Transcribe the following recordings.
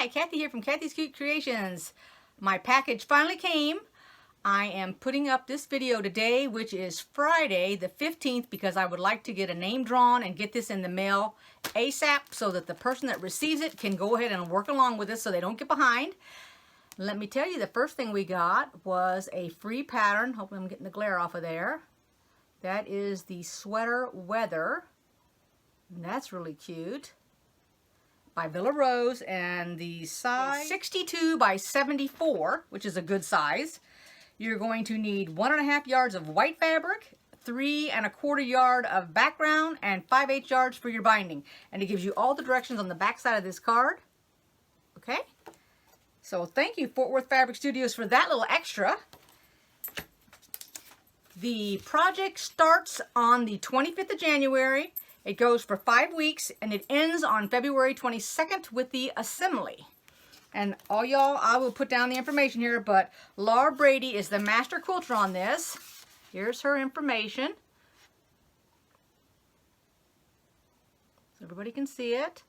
Hi, Kathy here from Kathy's Cute Creations. My package finally came. I am putting up this video today, which is Friday the 15th, because I would like to get a name drawn and get this in the mail ASAP so that the person that receives it can go ahead and work along with this so they don't get behind. Let me tell you, the first thing we got was a free pattern. Hopefully I'm getting the glare off of there. That is the sweater weather. And that's really cute. By Villa Rose, and the size 62 by 74, which is a good size. You're going to need 1.5 yards of white fabric, 3 1/4 yards of background, and 5/8 yards for your binding. And it gives you all the directions on the back side of this card. Okay? So thank you, Fort Worth Fabric Studios, for that little extra. The project starts on the 25th of January. It goes for 5 weeks, and it ends on February 22nd with the assembly. And all y'all, I will put down the information here, but Laura Brady is the master quilter on this. Here's her information, so everybody can see it.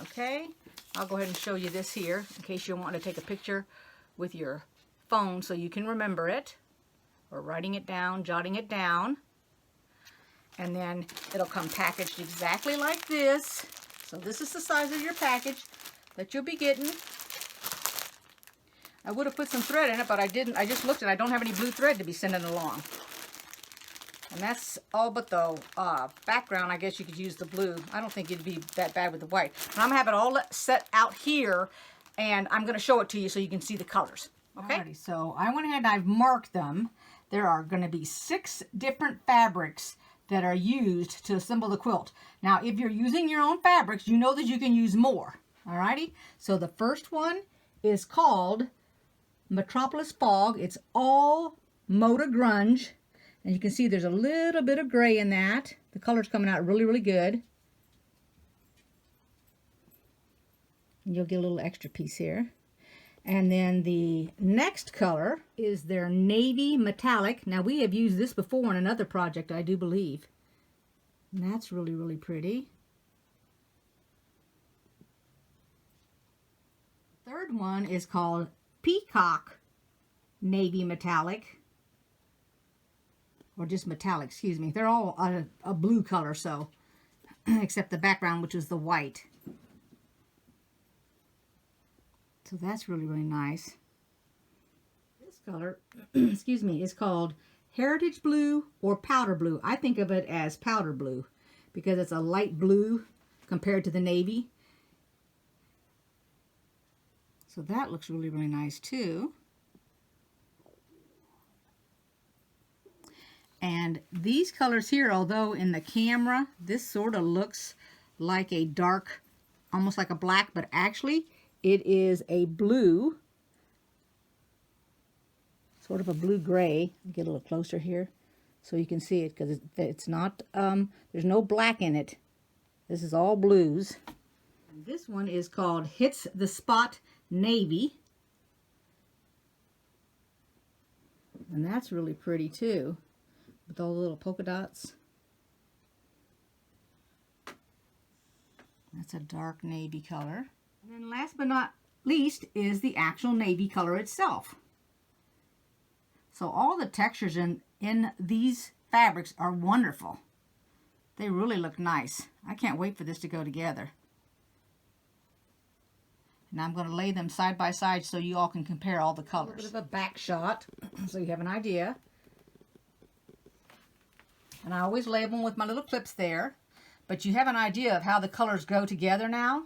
Okay, I'll go ahead and show you this here in case you want to take a picture with your phone so you can remember it, or writing it down, jotting it down. And then it'll come packaged exactly like this. So this is the size of your package that you'll be getting. I would have put some thread in it, but I didn't. I just looked and I don't have any blue thread to be sending along. And that's all but the background. I guess you could use the blue. I don't think it'd be that bad with the white. And I'm going to have it all set out here, and I'm going to show it to you so you can see the colors. Okay? Alrighty, so I went ahead and I've marked them. There are going to be 6 different fabrics that are used to assemble the quilt. Now, if you're using your own fabrics, you know that you can use more. Alrighty? So the first one is called Metropolis Fog. It's all Moda Grunge. And you can see there's a little bit of gray in that. The color's coming out really, really good. And you'll get a little extra piece here. And then the next color is their Navy Metallic. Now, we have used this before in another project, I do believe. And that's really, really pretty. The third one is called Peacock Navy Metallic. Or just metallic, excuse me. They're all a blue color, so except the background, which is the white. So that's really, really nice. This color, excuse me, is called Heritage Blue or Powder Blue. I think of it as powder blue because it's a light blue compared to the navy. So that looks really, really nice too. And these colors here, although in the camera, this sort of looks like a dark, almost like a black, but actually it is a blue, sort of a blue-gray. Get a little closer here so you can see it, because it's not, there's no black in it. This is all blues. And this one is called Hits the Spot Navy. And that's really pretty too, with all the little polka dots. That's a dark navy color. And then last but not least is the actual navy color itself. So all the textures in these fabrics are wonderful. They really look nice. I can't wait for this to go together. And I'm going to lay them side by side so you all can compare all the colors. A little bit of a back shot so you have an idea. And I always label them with my little clips there. But you have an idea of how the colors go together now.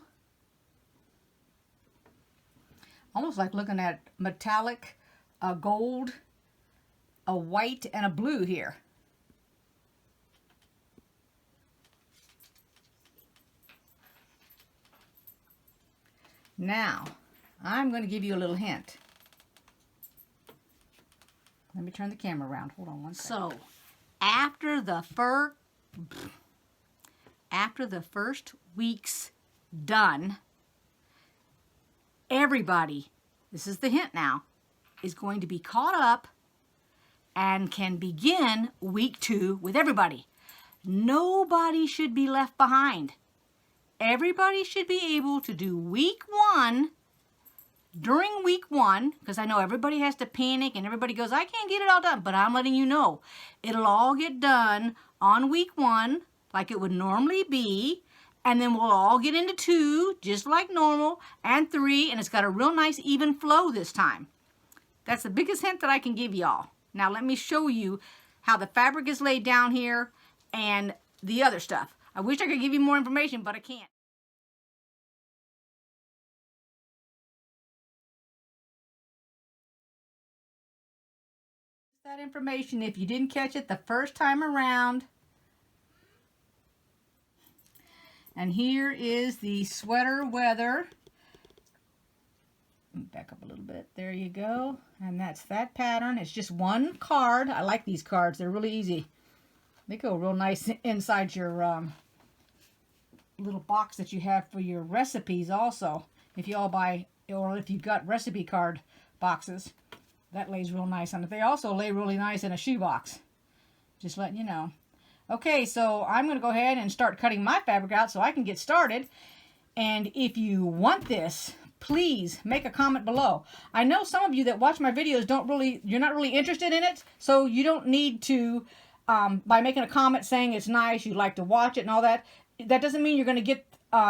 Almost like looking at metallic, a gold, a white, and a blue here. Now, I'm going to give you a little hint. Let me turn the camera around. Hold on one second. So, after the first week's done, everybody, this is the hint now, is going to be caught up and can begin week 2 with everybody. Nobody should be left behind. everybody should be able to do week 1 during week 1, because I know everybody has to panic and everybody goes, I can't get it all done, but I'm letting you know, it'll all get done on week 1 like it would normally be, and then we'll all get into 2 just like normal, and 3, and it's got a real nice even flow this time. That's the biggest hint that I can give y'all. Now let me show you how the fabric is laid down here and the other stuff. I wish I could give you more information, but I can't. That information if you didn't catch it the first time around. And here is the sweater weather. Back up a little bit. There you go. And that's that pattern. It's just 1 card. I like these cards. They're really easy. They go real nice inside your little box that you have for your recipes also. If you all buy, or if you've got recipe card boxes. That lays real nice on it. They also lay really nice in a shoebox. Just letting you know. Okay, so I'm going to go ahead and start cutting my fabric out so I can get started. And if you want this, please make a comment below. I know some of you that watch my videos you're not really interested in it, so you don't need to, by making a comment saying it's nice, you like to watch it and all that, that doesn't mean you're going to get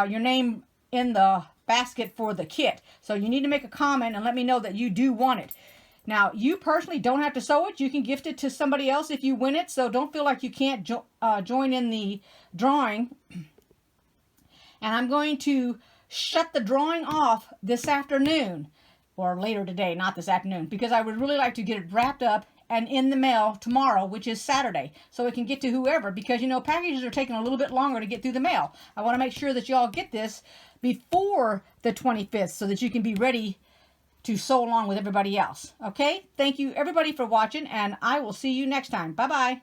your name in the basket for the kit. So you need to make a comment and let me know that you do want it. Now, you personally don't have to sew it. You can gift it to somebody else if you win it, so don't feel like you can't join in the drawing. And I'm going to shut the drawing off this afternoon, or later today, not this afternoon, because I would really like to get it wrapped up and in the mail tomorrow, which is Saturday, so it can get to whoever, because, you know, packages are taking a little bit longer to get through the mail. I want to make sure that y'all get this before the 25th so that you can be ready to sew along with everybody else. Okay? Thank you everybody for watching, and I will see you next time. Bye-bye.